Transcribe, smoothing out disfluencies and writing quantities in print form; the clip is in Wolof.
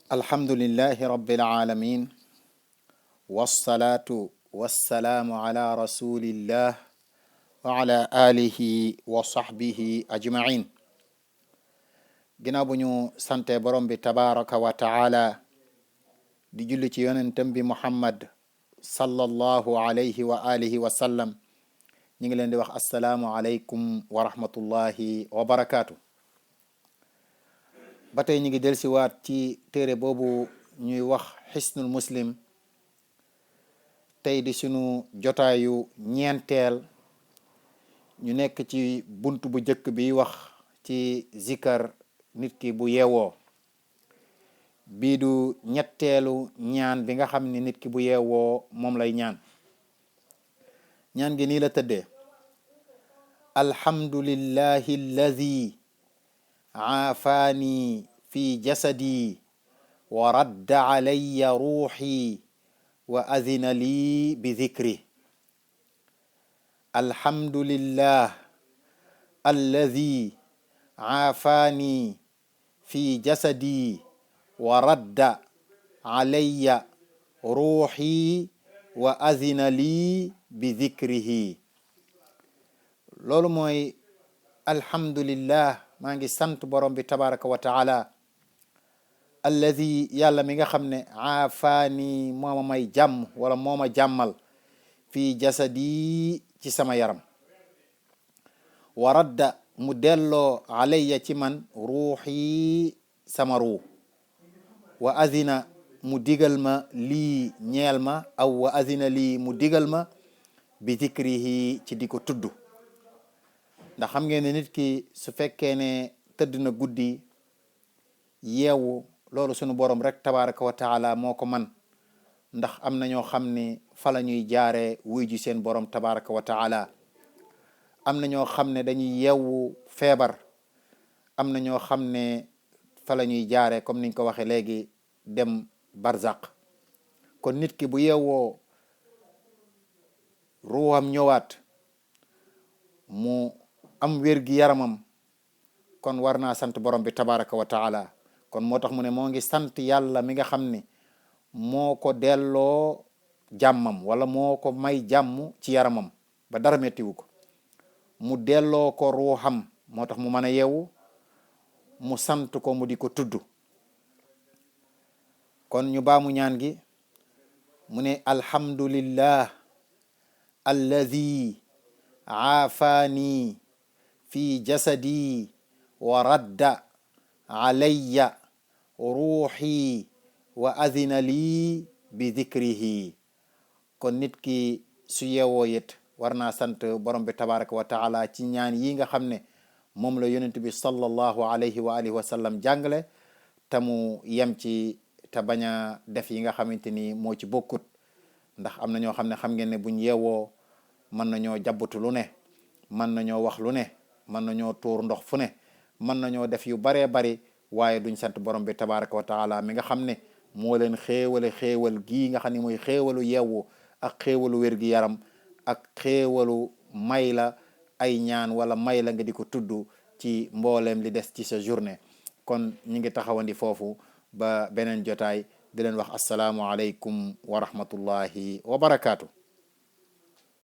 alhamdulillahi rabbil alamin wassalatu wassalamu ala rasulillah wa ala alihi wa sahbihi ajmain. ginnaaw bu ñu sante borom bi tabaraka wa taala di julli ci yonentam bi muhammad sallallahu alayhi wa alihi wa sallam, ñi ngi leen di wax assalaamu alaykum wa rahmatullahi wa barakaatu. ba tey ñi ngi delsiwaat ci téere boobu ñuy wax xisnul muslim, tey di sunu jotaayu ñeenteel. ñu nekk ci bunt bu njëkk bi wax ci zikar nit ki bu yeewoo. bii du ñetteelu ñaan bi nga xam ni nit ki bu yeewoo moom lay ñaan. ñaan gi nii la tëddee: alhamdulillahi alladi عافاني في جسدي ورد علي روحي وأذن لي بذكره. الحمد لله الذي عافاني في جسدي ورد علي روحي وأذن لي بذكره. loolu mooy alhamdulillah, maa ngi sant borom bi tabaraka wa taala, alladi yàlla mi nga xam ne aafaani mooma may jàmm wala mooma jàmmal fii jasadi ci sama yaram, wa radda mu delloo alayya ci man ruuxi sama ruu, wa azina mu digal ma lii ñeel ma, aw wa azina lii mu digal ma bi zikrihi ci di ko tudd. ndax xam ngeen ne nit ki su fekkee ne tëdd na guddi yeewu, loolu sunu borom rek tabaraka wa taala moo ko man. ndax am na ñoo xam ne fa la ñuy jaare wuy ji seen borom tabaraka wa taala. am na ñoo xam ne dañuy yeewu feebar. am na ñoo xam ne fa la ñuy jaare comme niñ ko waxee léegi dem barzaq. kon nit ki bu yeewoo ruuxam ñëwaat, mu am wér gi yaramam, kon war naa sant borom bi tabaraka wa taala. kon moo tax mu ne moo ngi sant yàlla mi nga xam ne moo ko delloo jàmmam wala moo ko may jàmm ci yaramam ba dara mettiwu ko, mu delloo ko ruuxam moo tax mu mën a yeewu, mu sant ko mu di ko tudd. kon ñu baamu ñaan gi, mu ne alhamdulillah alladi aafaani fi jasadi wa radda alayya ruuxi wa adina lii bi dhikrihi. kon nit ki su yeewoo it war naa sant borom bi tabaraka wa taala ci ñaan yi nga xam ne moom la yonent bi sallallahu alayhi wa alihi wa sallam jàngale, te mu yem ci te bañ a def yi nga xamante ni moo ci bokkut. ndax am na ñoo xam ne xam ngeen ne buñ yeewoo mën nañoo jabbutu lu ne, mën nañoo wax lu ne, mën nañoo tuur ndox fu ne, mën nañoo def yu baree bari, waaye duñ sant borom bi tabaraka wa taala mi nga xam ne moo leen xéewal gii nga xam ne mooy xéewalu yeewu ak xéewalu wér gi yaram ak xéewalu may la ay ñaan wala may la nga di ko tudd ci mbooleem li des ci sa journée. kon ñi ngi taxawandi foofu ba beneen jotaay, di leen wax assalaamu aleykum wa rahmatullahi wa barakaatu.